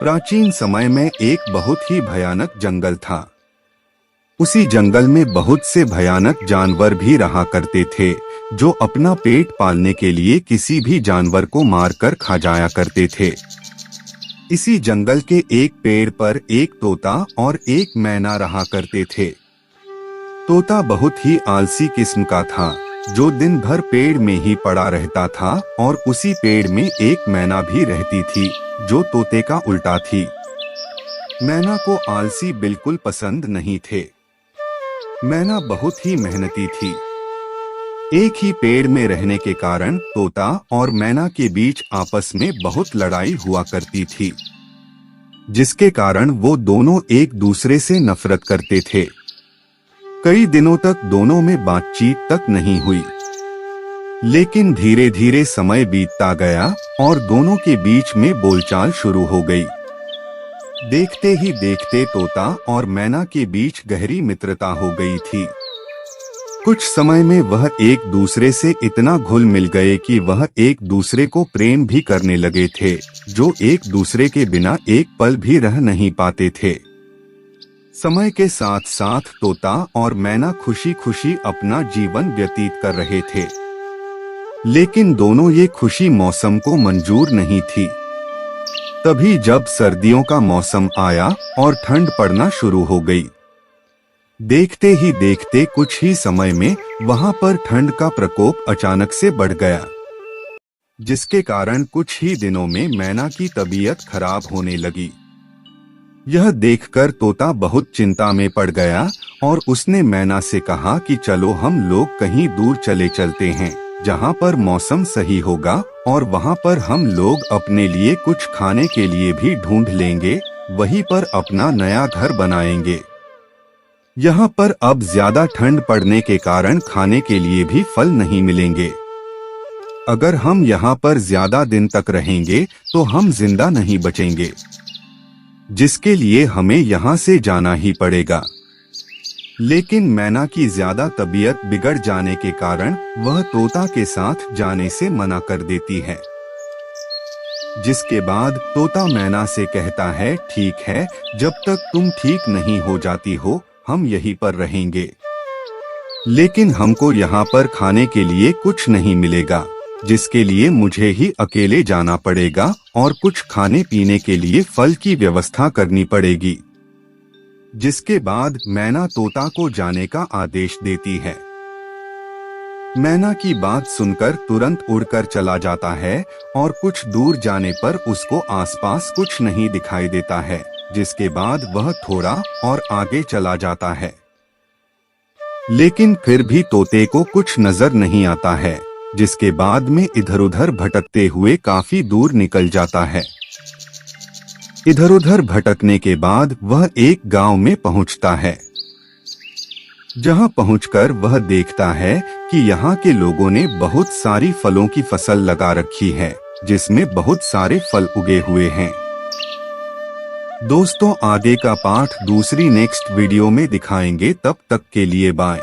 प्राचीन समय में एक बहुत ही भयानक जंगल था। उसी जंगल में बहुत से भयानक जानवर भी रहा करते थे, जो अपना पेट पालने के लिए किसी भी जानवर को मारकर खा जाया करते थे। इसी जंगल के एक पेड़ पर एक तोता और एक मैना रहा करते थे। तोता बहुत ही आलसी किस्म का था, जो दिन भर पेड़ में ही पड़ा रहता था, और उसी पेड़ में एक मैना भी रहती थी, जो तोते का उल्टा थी। मैना को आलसी बिल्कुल पसंद नहीं थे। मैना बहुत ही मेहनती थी। एक ही पेड़ में रहने के कारण तोता और मैना के बीच आपस में बहुत लड़ाई हुआ करती थी, जिसके कारण वो दोनों एक दूसरे से नफरत करते थे। कई दिनों तक दोनों में बातचीत तक नहीं हुई, लेकिन धीरे धीरे समय बीतता गया और दोनों के बीच में बोलचाल शुरू हो गई। देखते ही देखते तोता और मैना के बीच गहरी मित्रता हो गई थी। कुछ समय में वह एक दूसरे से इतना घुल मिल गए कि वह एक दूसरे को प्रेम भी करने लगे थे, जो एक दूसरे के बिना एक पल भी रह नहीं पाते थे। समय के साथ साथ तोता और मैना खुशी खुशी अपना जीवन व्यतीत कर रहे थे, लेकिन दोनों ये खुशी मौसम को मंजूर नहीं थी। तभी जब सर्दियों का मौसम आया और ठंड पड़ना शुरू हो गई। देखते ही देखते कुछ ही समय में वहां पर ठंड का प्रकोप अचानक से बढ़ गया, जिसके कारण कुछ ही दिनों में मैना की तबीयत खराब होने लगी। यह देखकर तोता बहुत चिंता में पड़ गया और उसने मैना से कहा कि चलो हम लोग कहीं दूर चले चलते हैं, जहां पर मौसम सही होगा, और वहां पर हम लोग अपने लिए कुछ खाने के लिए भी ढूंढ लेंगे, वहीं पर अपना नया घर बनाएंगे। यहाँ पर अब ज्यादा ठंड पड़ने के कारण खाने के लिए भी फल नहीं मिलेंगे। अगर हम यहाँ पर ज्यादा दिन तक रहेंगे तो हम जिंदा नहीं बचेंगे, जिसके लिए हमें यहाँ से जाना ही पड़ेगा। लेकिन मैना की ज्यादा तबीयत बिगड़ जाने के कारण वह तोता के साथ जाने से मना कर देती है, जिसके बाद तोता मैना से कहता है, ठीक है, जब तक तुम ठीक नहीं हो जाती हो हम यहीं पर रहेंगे, लेकिन हमको यहाँ पर खाने के लिए कुछ नहीं मिलेगा, जिसके लिए मुझे ही अकेले जाना पड़ेगा और कुछ खाने पीने के लिए फल की व्यवस्था करनी पड़ेगी। जिसके बाद मैना तोता को जाने का आदेश देती है। मैना की बात सुनकर तुरंत उड़कर चला जाता है और कुछ दूर जाने पर उसको आसपास कुछ नहीं दिखाई देता है, जिसके बाद वह थोड़ा और आगे चला जाता है, लेकिन फिर भी तोते को कुछ नजर नहीं आता है, जिसके बाद में इधर उधर भटकते हुए काफी दूर निकल जाता है। इधर उधर भटकने के बाद वह एक गांव में पहुंचता है, जहां पहुंचकर वह देखता है कि यहाँ के लोगों ने बहुत सारी फलों की फसल लगा रखी है, जिसमें बहुत सारे फल उगे हुए हैं। दोस्तों, आगे का पाठ दूसरी नेक्स्ट वीडियो में दिखाएंगे, तब तक के लिए बाय।